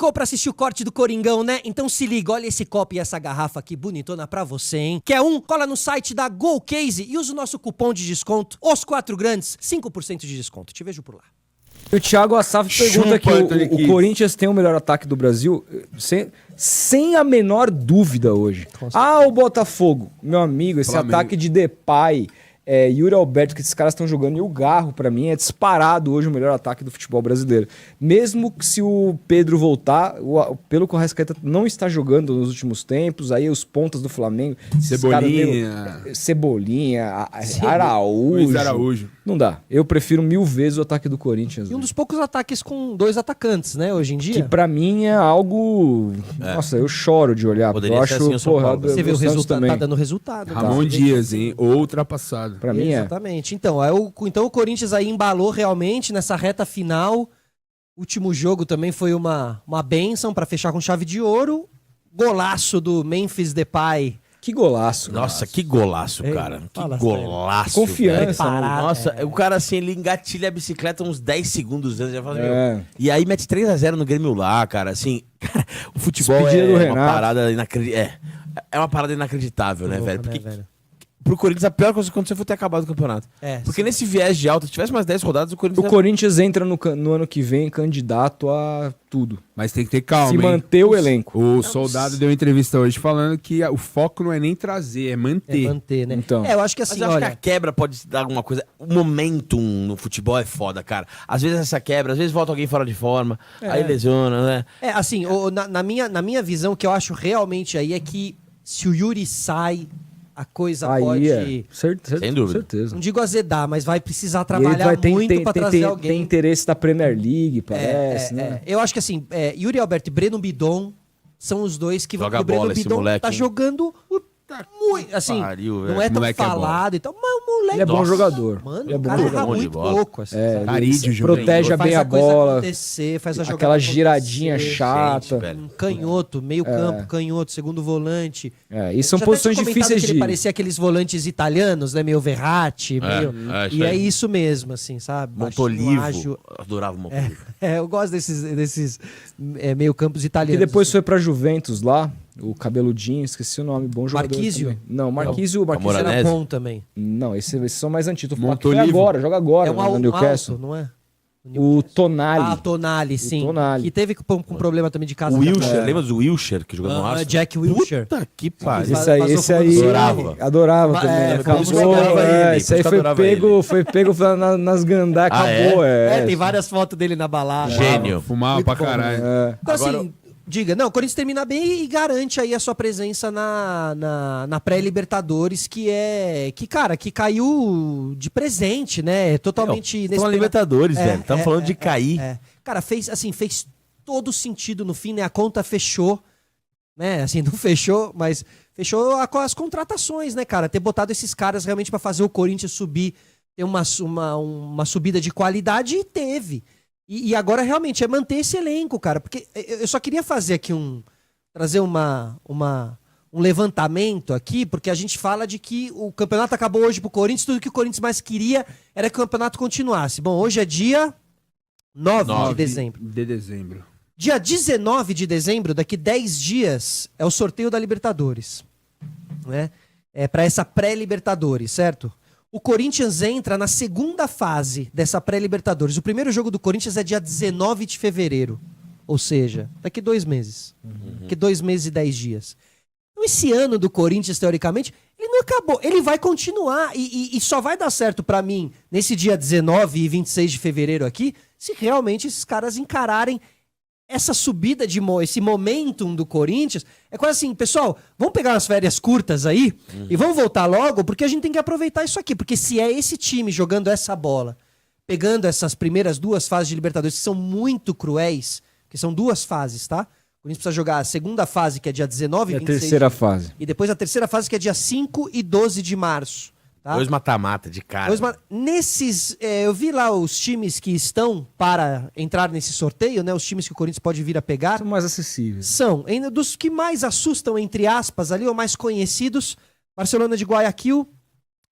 Clicou pra assistir o corte do Coringão, né? Então se liga, olha esse copo e essa garrafa aqui bonitona pra você, hein? Quer um? Cola no site da GoCase e usa o nosso cupom de desconto, os 4 grandes, 5% de desconto. Te vejo por lá. O Thiago Assaf pergunta que o Corinthians tem o melhor ataque do Brasil, sem a menor dúvida hoje. O Botafogo, meu amigo, esse ataque de Depay, Yuri Alberto, que esses caras estão jogando, e o Garro, pra mim, é disparado hoje o melhor ataque do futebol brasileiro. Mesmo que se o Pedro voltar, pelo que o Arrascaeta não está jogando nos últimos tempos, aí os pontas do Flamengo... Cebolinha, Araújo. Não dá. Eu prefiro 1000 vezes o ataque do Corinthians. E um dos poucos ataques com 2 atacantes, né, hoje em dia. Que pra mim é algo... Nossa, eu choro de olhar. Poderia eu ser acho, assim o São Paulo. Você vê o resultado, tá dando resultado. Ramon Dias, hein? Ultrapassado. Pra mim Exatamente. Então o Corinthians aí embalou realmente nessa reta final. O último jogo também foi uma bênção pra fechar com chave de ouro. Golaço do Memphis Depay. Que golaço. Nossa, que golaço, cara. Que golaço. Confiança. Nossa, o cara assim, ele engatilha a bicicleta uns 10 segundos antes. Já fala, e aí mete 3-0 no Grêmio lá, cara. Assim, cara, o futebol é uma parada inacreditável, né, velho? Porque pro Corinthians, a pior coisa que aconteceu foi ter acabado o campeonato. Porque nesse viés de alta, se tivesse mais 10 rodadas, o Corinthians entra no ano que vem candidato a tudo. Mas tem que ter calma, se manter o elenco. O Soldado deu uma entrevista hoje falando que o foco não é nem trazer, é manter. É manter, né? Então. Eu acho que assim, mas eu acho que a quebra pode dar alguma coisa. O momentum no futebol é foda, cara. Às vezes essa quebra, às vezes volta alguém fora de forma, aí lesiona, né? Assim, na minha visão, o que eu acho realmente aí é que se o Yuri sai, a coisa pode... Sem dúvida. Certeza. Não digo azedar, mas vai precisar trabalhar muito pra trazer alguém. Tem interesse da Premier League, parece, né? Eu acho que assim, Yuri Alberto e Breno Bidon são os dois que vão... Joga o Breno bola, esse Bidon moleque, tá hein? jogando muito, assim, pariu, não é tão moleque falado e tal, mas o moleque... Ele é bom jogador. Mano, ele é o bom cara jogador. erra Bom de muito bola. pouco, assim. Carídio, protege bem a bola. Acontecer, faz a jogada Aquela giradinha acontecer. chata. velho. Canhoto, meio campo, canhoto, segundo volante. E são posições difíceis de... Ele parecia aqueles volantes italianos, né? Meio Verratti, e é isso mesmo, assim, sabe? Montolivo. Adorava o Montolivo. Eu gosto desses meio campos Que italianos. depois foi pra Juventus lá, o cabeludinho, esqueci o nome, bom jogador. Marquísio? Não, Marquísio era bom também. Não, esses são mais antigos. Montolivo. Joga agora um no Newcastle. alto, não é? O Tonali. Tonali, sim. Tonali. Que teve com problema também de casa. O Wilshere, lembra do Wilshere que jogou no Arsenal? Jack Wilshere. Puta que pariu. Esse aí Adorava também. Acabou. Esse aí foi pego nas gandá, acabou. Tem várias fotos dele na balada. Gênio. Fumava pra caralho. Então, assim, diga, o Corinthians termina bem e garante aí a sua presença na pré-Libertadores, que caiu de presente, né? Totalmente... Estão na Libertadores, velho. Estamos falando de cair. Cara, fez todo sentido no fim, né? A conta fechou, né? Assim, não fechou, mas fechou com as contratações, né, cara? Ter botado esses caras realmente pra fazer o Corinthians subir, ter uma subida de qualidade, e teve. E agora realmente é manter esse elenco, cara. Porque eu só queria fazer aqui trazer um levantamento aqui, porque a gente fala de que o campeonato acabou hoje pro Corinthians, tudo que o Corinthians mais queria era que o campeonato continuasse. Bom, hoje é dia 9 de dezembro. Dia 19 de dezembro, daqui 10 dias, é o sorteio da Libertadores. Né? É para essa pré-Libertadores, certo? O Corinthians entra na segunda fase dessa pré-Libertadores. O primeiro jogo do Corinthians é dia 19 de fevereiro. Ou seja, daqui 2 meses. Daqui 2 meses e 10 dias. Então esse ano do Corinthians, teoricamente, ele não acabou. Ele vai continuar. E só vai dar certo pra mim nesse dia 19 e 26 de fevereiro aqui, se realmente esses caras encararem essa subida esse momentum do Corinthians. É quase assim, pessoal, vamos pegar umas férias curtas aí e vamos voltar logo, porque a gente tem que aproveitar isso aqui. Porque se é esse time jogando essa bola, pegando essas primeiras 2 fases de Libertadores, que são muito cruéis, que são 2 fases, tá? O Corinthians precisa jogar a segunda fase, que é dia 19 e 26. A terceira fase. E depois a terceira fase, que é dia 5 e 12 de março. Tá? 2 mata-mata de cara. Nesses, eu vi lá os times que estão para entrar nesse sorteio, né? Os times que o Corinthians pode vir a pegar. São mais acessíveis. São, ainda dos que mais assustam, entre aspas, ali, ou mais conhecidos, Barcelona de Guayaquil,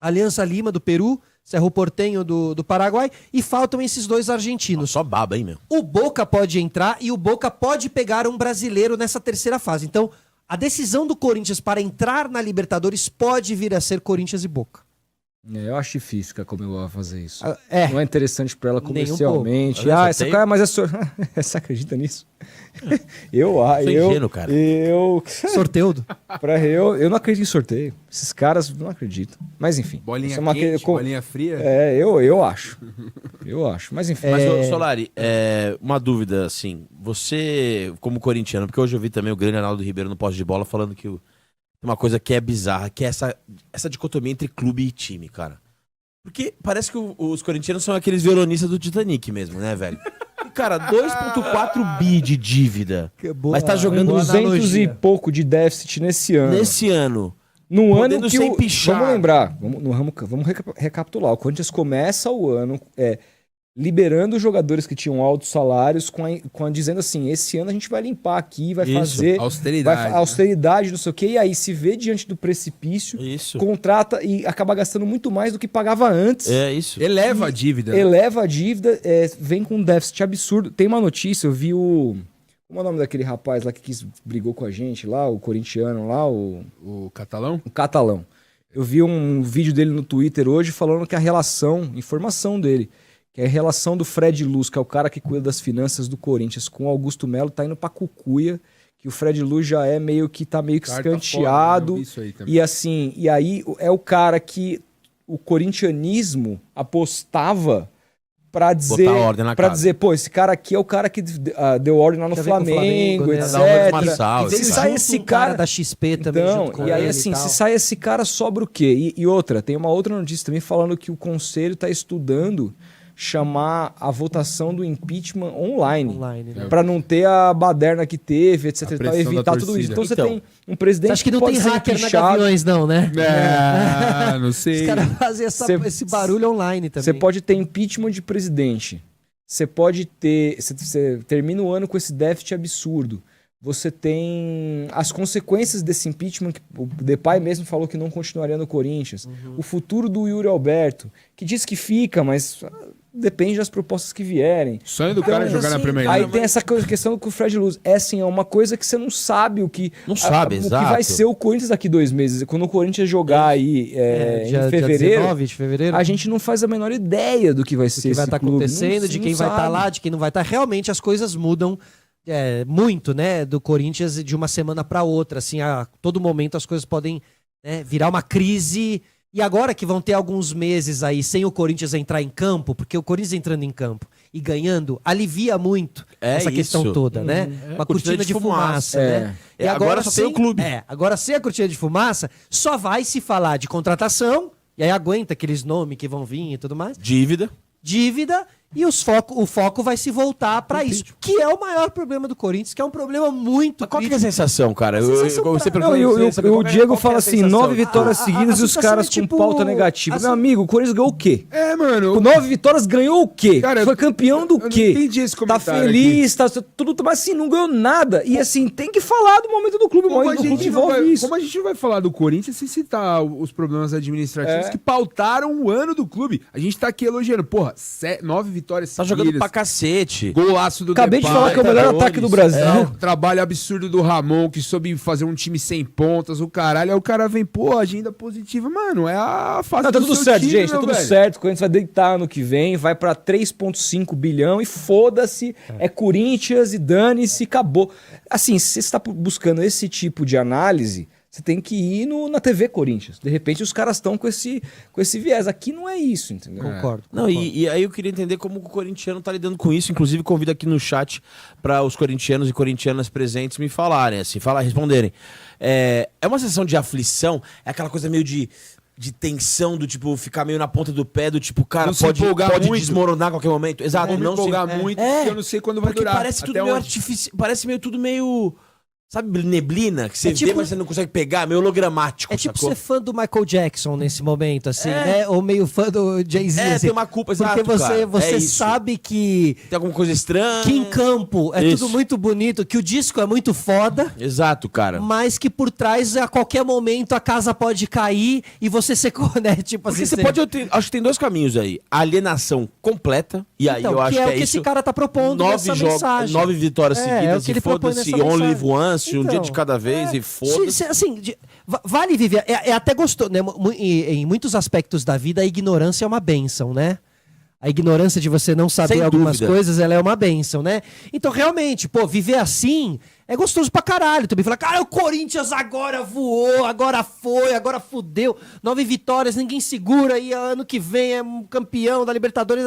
Aliança Lima do Peru, Cerro Porteño do Paraguai, e faltam esses 2 argentinos. Só baba, hein, meu? O Boca pode entrar e o Boca pode pegar um brasileiro nessa terceira fase. Então, a decisão do Corinthians para entrar na Libertadores pode vir a ser Corinthians e Boca. Eu acho difícil que a Comebol vai fazer isso. É. Não é interessante pra ela Nem um comercialmente. pouco. Essa cara, mas você acredita nisso? Eu ingênuo, cara. Sorteudo. Eu não acredito em sorteio. Esses caras não acreditam. Mas enfim. Bolinha isso é quente, bolinha fria? Eu acho. Eu acho. Mas enfim. Mas, Solari, uma dúvida, assim. Você, como corintiano, porque hoje eu vi também o grande Arnaldo Ribeiro no poste de bola falando que uma coisa que é bizarra, que é essa dicotomia entre clube e time, cara. Porque parece que os corintianos são aqueles violonistas do Titanic mesmo, né, velho? E, cara, 2,4 bi de dívida. Mas tá jogando 200 e pouco de déficit nesse ano. Nesse ano. No ano que sem pichar. Vamos lembrar, vamos recapitular. O Corinthians começa o ano liberando os jogadores que tinham altos salários, dizendo assim, esse ano a gente vai limpar aqui, vai fazer... Austeridade. Austeridade, não sei o quê, e aí se vê diante do precipício, contrata e acaba gastando muito mais do que pagava antes. É isso. Eleva a dívida. Eleva a dívida, vem com um déficit absurdo. Tem uma notícia, eu vi o... Como é o nome daquele rapaz lá que brigou com a gente lá, o corintiano lá, o catalão? O catalão. Eu vi um vídeo dele no Twitter hoje falando que informação dele, que é a relação do Fred Luz, que é o cara que cuida das finanças do Corinthians, com o Augusto Melo, tá indo pra Cucuia, que o Fred Luz já é meio que escanteado. E assim, e aí é o cara que o corintianismo apostava pra dizer, pô, esse cara aqui é o cara que deu ordem lá no Flamengo, etc. Se sai esse cara da XP também junto com e aí ele assim, e tal. se sai esse cara, sobra o quê? E outra, tem uma outra notícia também falando que o Conselho tá estudando chamar a votação do impeachment online né? Pra não ter a baderna que teve, etc, e tal, evitar tudo isso. Então você tem um presidente você acha que não pode tem ser hacker empichado. na Gaviões, não, né? Não sei. Os caras fazem esse barulho online também. Você pode ter impeachment de presidente. Você pode ter... Você termina o ano com esse déficit absurdo. Você tem as consequências desse impeachment, que o Depay mesmo falou que não continuaria no Corinthians. O futuro do Yuri Alberto, que diz que fica, mas depende das propostas que vierem. O sonho do cara é jogar na Premier Aí League. tem essa questão com o Fred Luz. É uma coisa que você não sabe o que vai ser o Corinthians daqui 2 meses. Quando o Corinthians jogar aí em fevereiro, 19 de fevereiro, a gente não faz a menor ideia do que vai ser que vai estar acontecendo, de quem vai estar lá, de quem não vai estar. Realmente as coisas mudam muito, né, do Corinthians de uma semana para outra, assim, a todo momento as coisas podem virar uma crise, e agora que vão ter alguns meses aí sem o Corinthians entrar em campo, porque o Corinthians entrando em campo e ganhando, alivia muito essa questão toda, né? Uma cortina de fumaça, né? E agora só tem o clube. Agora sem a cortina de fumaça, só vai se falar de contratação, e aí aguenta aqueles nomes que vão vir e tudo mais. Dívida, e o foco vai se voltar pra isso, que é o maior problema do Corinthians, que é um problema muito qual que é a sensação, cara? O Diego fala assim, 9 vitórias seguidas e os caras com pauta negativa. Meu amigo, o Corinthians ganhou o quê? Mano. 9 vitórias ganhou o quê? Cara, foi campeão do quê? Não entendi esse comentário. Tá feliz, tá tudo, mas assim, não ganhou nada. E assim, tem que falar do momento do clube, como a gente não vai falar do Corinthians sem citar os problemas administrativos que pautaram o ano do clube. A gente tá aqui elogiando, 9 vitórias tá jogando pra cacete. Golaço do Acabei de falar que é o melhor ataque do Brasil. Trabalho absurdo do Ramon, que soube fazer um time sem pontas, o caralho. Aí o cara vem, agenda positiva. Mano, é a fase tá tudo certo, time, gente, tá tudo certo. O Corinthians vai deitar ano que vem, vai pra 3,5 bilhão e foda-se. É Corinthians e dane-se, acabou. Assim, se você está buscando esse tipo de análise, você tem que ir na TV Corinthians. De repente os caras estão com esse viés. Aqui não é isso, entendeu? Concordo. Não, e aí eu queria entender como o corintiano tá lidando com isso. Inclusive, convido aqui no chat para os corintianos e corintianas presentes me falarem, assim, responderem. É uma sensação de aflição? É aquela coisa meio de tensão, do tipo, ficar meio na ponta do pé, do tipo, cara, pode desmoronar a qualquer momento. Exato, não empolgar muito, porque eu não sei quando vai durar. Parece tudo meio artificial, parece meio tudo meio... Sabe neblina? Que você vê, mas você não consegue pegar, meio hologramático, É tipo sacou? ser fã do Michael Jackson nesse momento, assim, né? Ou meio fã do Jay-Z, assim. Tem uma culpa, exato, porque cara. você isso. sabe que Tem alguma coisa estranha. em campo é tudo muito bonito, que o disco é muito foda, Exato, cara. mas que por trás, a qualquer momento, a casa pode cair e você ser, né? Tipo Porque assim, você pode... Acho que tem dois caminhos aí. Alienação completa, e aí Então, eu acho que é o que isso. esse cara tá propondo nessa mensagem. 9 vitórias É, seguidas é o que e ele propõe foda-se, nessa only live mensagem. once, um dia de cada vez e foda-se. Assim, vale viver. É até gostoso, né? Em muitos aspectos da vida, a ignorância é uma bênção, né? A ignorância de você não saber Sem algumas dúvida. coisas, ela é uma bênção, né? Então, realmente, pô, viver assim é gostoso pra caralho. Também falar, cara, o Corinthians agora voou, agora foi, agora fudeu. 9 vitórias, ninguém segura e ano que vem é um campeão da Libertadores.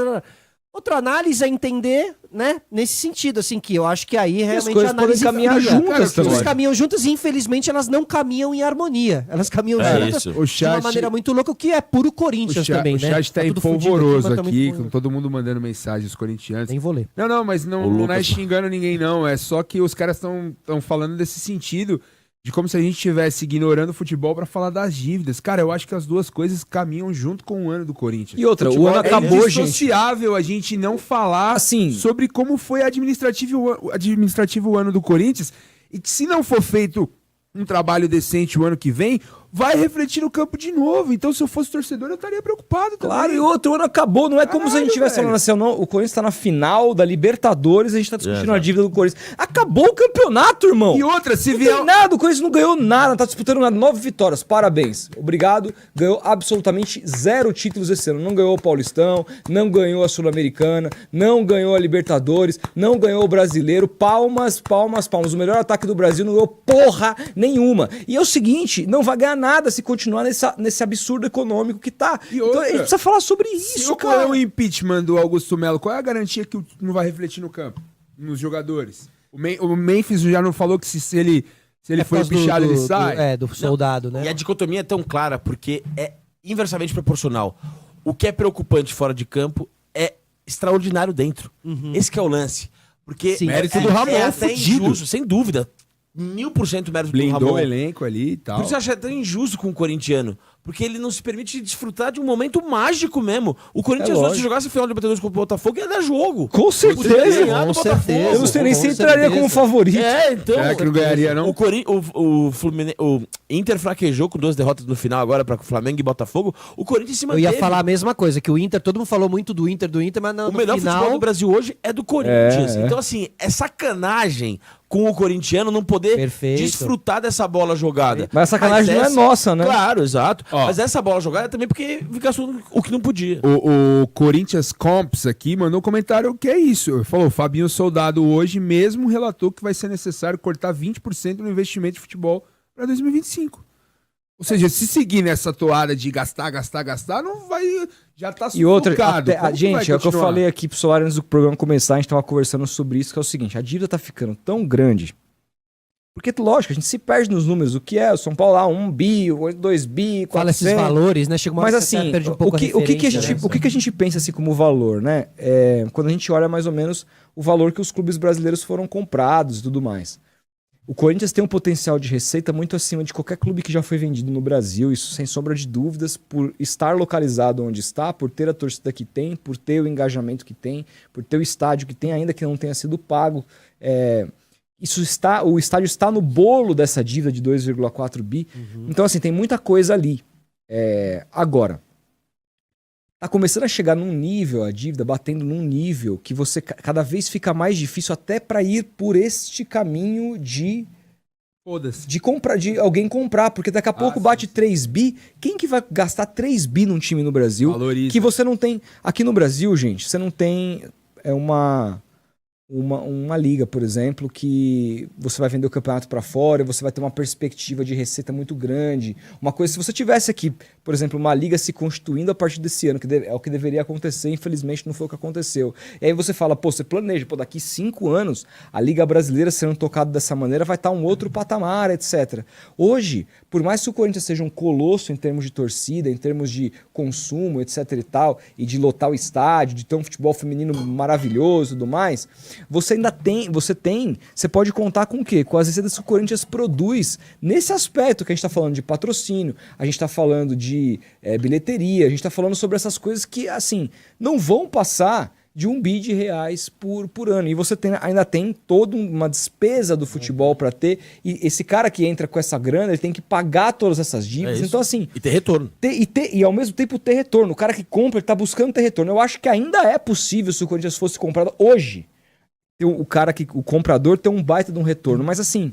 Outra análise é entender, né, nesse sentido, assim, que eu acho que aí realmente as coisas a análise podem caminhar fria. juntas As coisas também. caminham juntas e, infelizmente, elas não caminham em harmonia. Elas caminham juntas isso. O de uma chat- maneira muito louca, o que é puro Corinthians também, o né? chat tá tudo fudido empolvoroso mas tá aqui, muito- com todo mundo mandando mensagem, os corintianos. Nem vou ler. Não, mas O não é Lucas. xingando ninguém, não. É só que os caras estão falando desse sentido, de como se a gente estivesse ignorando o futebol pra falar das dívidas. Cara, eu acho que as duas coisas caminham junto com o ano do Corinthians. E outra, Futebol o ano acabou, é indissociável a gente não falar Assim, sobre como foi administrativo o ano do Corinthians, e que se não for feito um trabalho decente o ano que vem, vai refletir no campo de novo. Então, se eu fosse torcedor, eu estaria preocupado também. claro, e outro ano acabou. Não é como se a gente Caralho, estivesse velho. falando assim, não, o Corinthians tá na final da Libertadores, a gente tá discutindo a dívida do Corinthians. Acabou o campeonato, irmão. E outra, se Não vier... tem nada, o Corinthians não ganhou nada, não tá disputando nada. 9 vitórias, parabéns. Obrigado. Ganhou absolutamente 0 títulos esse ano. Não ganhou o Paulistão, não ganhou a Sul-Americana, não ganhou a Libertadores, não ganhou o Brasileiro. Palmas, palmas, palmas. O melhor ataque do Brasil não ganhou porra nenhuma. E é o seguinte, não vai ganhar nada se continuar nesse absurdo econômico que tá. E Então outra, a gente precisa falar sobre Se isso, ocorrer cara. o impeachment do Augusto Melo, qual é a garantia que não vai refletir no campo? Nos jogadores? O Memphis já não falou que se ele É for por causa empichado, ele sai? do soldado, né? E a dicotomia é tão clara porque é inversamente proporcional. O que é preocupante fora de campo é extraordinário dentro. Esse que é o lance. Porque Sim. Mérito do Ramon, é até fudido. injusto, sem dúvida. 1000% mérito do Blindou Ramon. o elenco ali e tal. Por isso eu acho até injusto com o corintiano. Porque ele não se permite desfrutar de um momento mágico mesmo. O Corinthians, lógico. se jogasse final de Libertadores contra o Botafogo, ia dar jogo. Com certeza. ganhar do Com certeza. Botafogo. Eu não sei nem Com se entraria certeza. como favorito. Então. Será que não ganharia, não? O Inter fraquejou com 2 derrotas no final agora para Flamengo e Botafogo. O Corinthians se Eu manteve. ia falar a mesma coisa, que o Inter, todo mundo falou muito do Inter, mas O no melhor final... futebol do Brasil hoje é do Corinthians. É. Então, assim, é sacanagem com o corintiano não poder Perfeito. desfrutar dessa bola jogada. Mas a sacanagem não é nossa, né? Claro, exato. Ó. Mas essa bola jogada é também porque gastou o que não podia. O Corinthians Comps aqui mandou um comentário que é isso. Ele falou, Fabinho Soldado hoje mesmo relatou que vai ser necessário cortar 20% no investimento de futebol para 2025. Ou seja, se seguir nessa toada de gastar, não vai... Já tá E outra, sufocado. até, Como que gente, vai é o que eu continuar? falei aqui pro Solar antes do programa começar, a gente tava conversando sobre isso, que é o seguinte, a dívida tá ficando tão grande, porque, lógico, a gente se perde nos números, o que é o São Paulo lá, 1 bi, 2 bi, 400... Fala esses valores, né? Chega uma Mas hora que você assim, perde um pouco o que a referência, gente, né? o que a gente pensa assim como valor, né? É, quando a gente olha mais ou menos o valor que os clubes brasileiros foram comprados e tudo mais. O Corinthians tem um potencial de receita muito acima de qualquer clube que já foi vendido no Brasil, isso sem sombra de dúvidas, por estar localizado onde está, por ter a torcida que tem, por ter o engajamento que tem, por ter o estádio que tem, ainda que não tenha sido pago. O estádio está no bolo dessa dívida de 2,4 bi. Então, assim, tem muita coisa ali. Agora, tá começando a chegar num nível, a dívida batendo num nível que você cada vez fica mais difícil até para ir por este caminho de Foda-se. comprar, de alguém comprar, porque daqui a pouco bate 3 bi. Quem que vai gastar 3 bi num time no Brasil? Valoriza. Que você não tem. Aqui no Brasil, gente, você não tem uma liga, por exemplo, que você vai vender o campeonato para fora, você vai ter uma perspectiva de receita muito grande. Uma coisa, se você tivesse aqui, por exemplo, uma liga se constituindo a partir desse ano, que é o que deveria acontecer, infelizmente não foi o que aconteceu. E aí você fala, você planeja, daqui 5 anos, a Liga Brasileira sendo tocada dessa maneira vai estar um outro patamar, etc. Hoje, por mais que o Corinthians seja um colosso em termos de torcida, em termos de consumo, etc e tal, e de lotar o estádio, de ter um futebol feminino maravilhoso e tudo mais, você ainda tem, você pode contar com o quê? Com as receitas que o Corinthians produz nesse aspecto que a gente tá falando de patrocínio, a gente tá falando de bilheteria, a gente tá falando sobre essas coisas que, assim, não vão passar de R$1 bilhão por ano. E você ainda tem toda uma despesa do futebol para ter. E esse cara que entra com essa grana, ele tem que pagar todas essas dívidas. Então, assim. E ter retorno. E ao mesmo tempo ter retorno. O cara que compra, ele tá buscando ter retorno. Eu acho que ainda é possível, se o Corinthians fosse comprado hoje, o comprador ter um baita de um retorno. Mas, assim,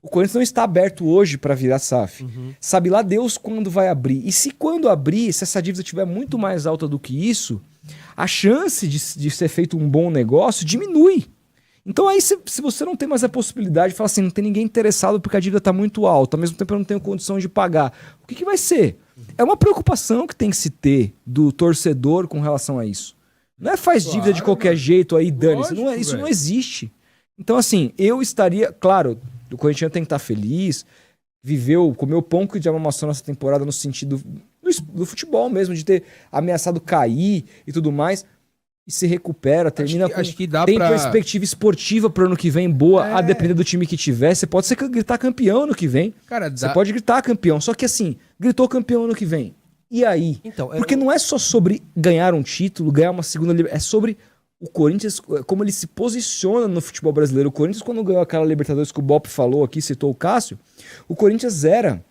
o Corinthians não está aberto hoje para virar SAF. Sabe lá Deus quando vai abrir. E se quando abrir, se essa dívida estiver muito mais alta do que isso, a chance de ser feito um bom negócio diminui. Então aí se você não tem mais a possibilidade de falar assim, não tem ninguém interessado porque a dívida está muito alta, ao mesmo tempo eu não tenho condição de pagar, o que vai ser? É uma preocupação que tem que se ter do torcedor com relação a isso. Não é faz dívida de qualquer jeito aí, dane-se. Isso não existe. Então assim, eu estaria... Claro, o Corinthians tem que estar feliz, comeu pão que já amassou nessa temporada no sentido... do futebol mesmo, de ter ameaçado cair e tudo mais, e se recupera, termina tem perspectiva esportiva pro ano que vem boa, a depender do time que tiver. Você pode gritar campeão ano que vem. Cara, você pode gritar campeão, só que assim, gritou campeão ano que vem. E aí? Então, porque não é só sobre ganhar um título, ganhar uma segunda Libertadores, é sobre o Corinthians, como ele se posiciona no futebol brasileiro. O Corinthians, quando ganhou aquela Libertadores que o Bop falou aqui, citou o Cássio, o Corinthians era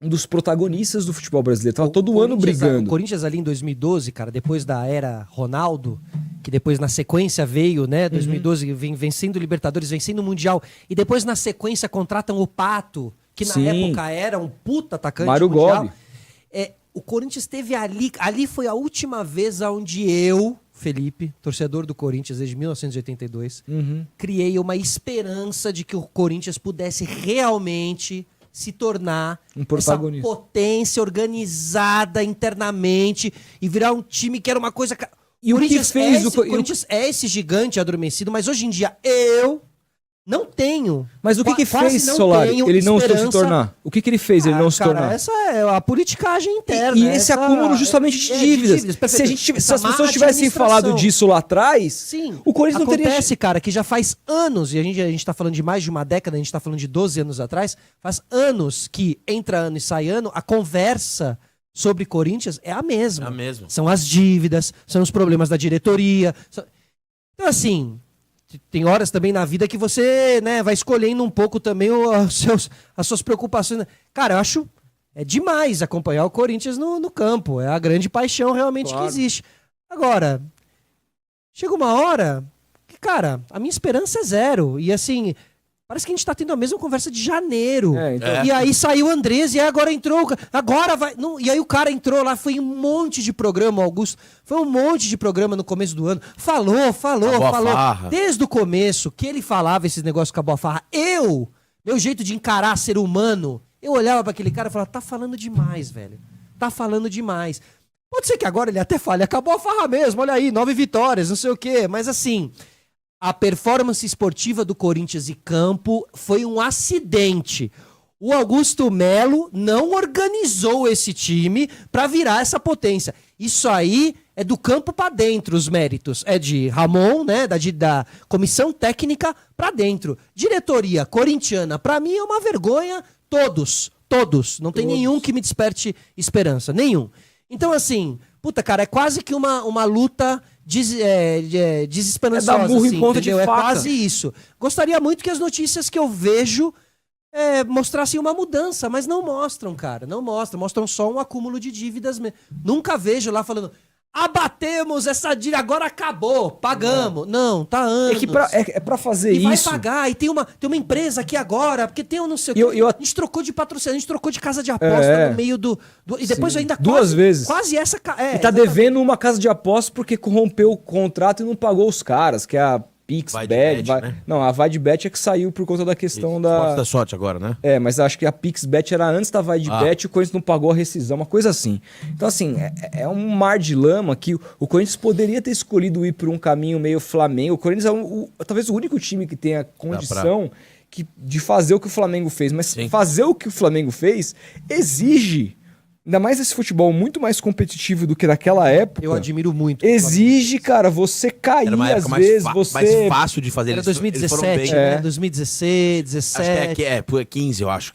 um dos protagonistas do futebol brasileiro. Tava todo ano brigando. O Corinthians ali em 2012, cara, depois da era Ronaldo, que depois na sequência veio, né, 2012, vem vencendo o Libertadores, vencendo o Mundial, e depois na sequência contratam o Pato, que na época era um puta atacante Mário mundial. Gobi. O Corinthians teve ali foi a última vez onde eu, Felipe, torcedor do Corinthians desde 1982, criei uma esperança de que o Corinthians pudesse realmente se tornar essa potência organizada internamente e virar um time que era uma coisa... E o que fez o Corinthians é esse gigante adormecido, mas hoje em dia eu não tenho. Mas o que fez, Solari, ele não se tornar? O que ele fez ele não se tornar? Essa é a politicagem interna. E esse acúmulo justamente de dívidas. Se as pessoas tivessem falado disso lá atrás, sim, o Corinthians não teria... Acontece, cara, que já faz anos, e a gente tá falando de mais de uma década, a gente tá falando de 12 anos atrás, faz anos que entra ano e sai ano, a conversa sobre Corinthians é a mesma. É a mesma. São as dívidas, são os problemas da diretoria. Então, assim... Tem horas também na vida que você, né, vai escolhendo um pouco também as suas preocupações. Cara, eu acho demais acompanhar o Corinthians no campo. É a grande paixão realmente que existe. Agora, chega uma hora que, cara, a minha esperança é zero. E assim, parece que a gente tá tendo a mesma conversa de janeiro. E aí saiu o Andrés e aí agora entrou... Agora vai... Não, e aí o cara entrou lá, foi um monte de programa, Augusto. Foi um monte de programa no começo do ano. Falou. Farra. Desde o começo que ele falava esses negócios com a boa farra. Meu jeito de encarar ser humano, eu olhava pra aquele cara e falava, tá falando demais, velho. Tá falando demais. Pode ser que agora ele até fale, acabou a farra mesmo, olha aí, 9 vitórias, não sei o quê. Mas assim... A performance esportiva do Corinthians em campo foi um acidente. O Augusto Melo não organizou esse time para virar essa potência. Isso aí é do campo para dentro, os méritos. É de Ramon, né, da comissão técnica para dentro. Diretoria corintiana, para mim é uma vergonha. Todos. Não tem nenhum que me desperte esperança. Nenhum. Então, assim, puta, cara, é quase que uma luta desesperançosa. É dar burro assim, em ponta de faca. É quase isso. Gostaria muito que as notícias que eu vejo mostrassem uma mudança, mas não mostram, cara. Não mostram. Mostram só um acúmulo de dívidas. Nunca vejo lá falando... Abatemos essa dívida, agora acabou, pagamos. Não, tá anos. É pra fazer isso. E vai pagar, e tem uma empresa aqui agora, porque tem um não sei o quê. A gente trocou de patrocínio, a gente trocou de casa de aposta no meio do e depois Sim. ainda duas vezes. Quase essa... e tá devendo uma casa de aposta porque corrompeu o contrato e não pagou os caras, que é a PixBet, né? Não, a VideBet é que saiu por conta da questão da sorte agora, né? Mas acho que a PixBet era antes da VideBet e o Corinthians não pagou a rescisão, uma coisa assim. Então, assim, é um mar de lama que o Corinthians poderia ter escolhido ir por um caminho meio Flamengo. O Corinthians é talvez o único time que tem a condição de fazer o que o Flamengo fez. Mas fazer o que o Flamengo fez exige ainda mais esse futebol muito mais competitivo do que naquela época. Eu admiro muito. Exige, cara, você cair Era uma às época vezes, mais você... fácil de fazer. Era Eles foram 2017, bem. né? 2016, 17. Acho que é 15, eu acho.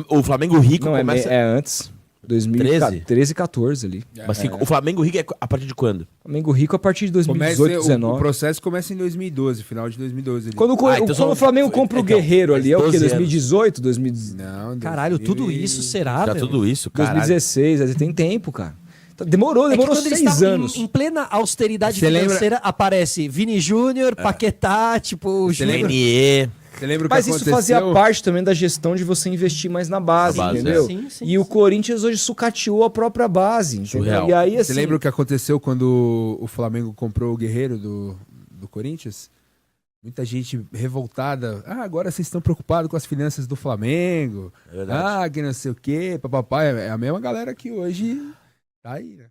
O Flamengo Rico Não, começa... é antes. 2013 e 14 ali. Mas o Flamengo Rico é a partir de quando? Flamengo Rico a partir de 2018, 2019. O processo começa em 2012, final de 2012. Ali. Quando o Flamengo compra o Guerreiro ali, é o quê? 12 2018, 2019? Não, Caralho, tudo isso será, Já velho? tudo isso, cara. 2016, tem tempo, cara. Demorou É que quando 6 eles estavam anos. Em plena austeridade Você financeira, aparece Vini Júnior, Paquetá, tipo, o Júnior. NE. Você lembra o que Mas isso aconteceu? fazia parte também da gestão de você investir mais na base, Na base, entendeu? Sim, E o Corinthians hoje sucateou a própria base, entendeu? Surreal. E aí, assim, Você lembra o que aconteceu quando o Flamengo comprou o Guerreiro do Corinthians? Muita gente revoltada. Ah, agora vocês estão preocupados com as finanças do Flamengo. É verdade. Ah, que não sei o quê, papapá. É a mesma galera que hoje tá aí, né?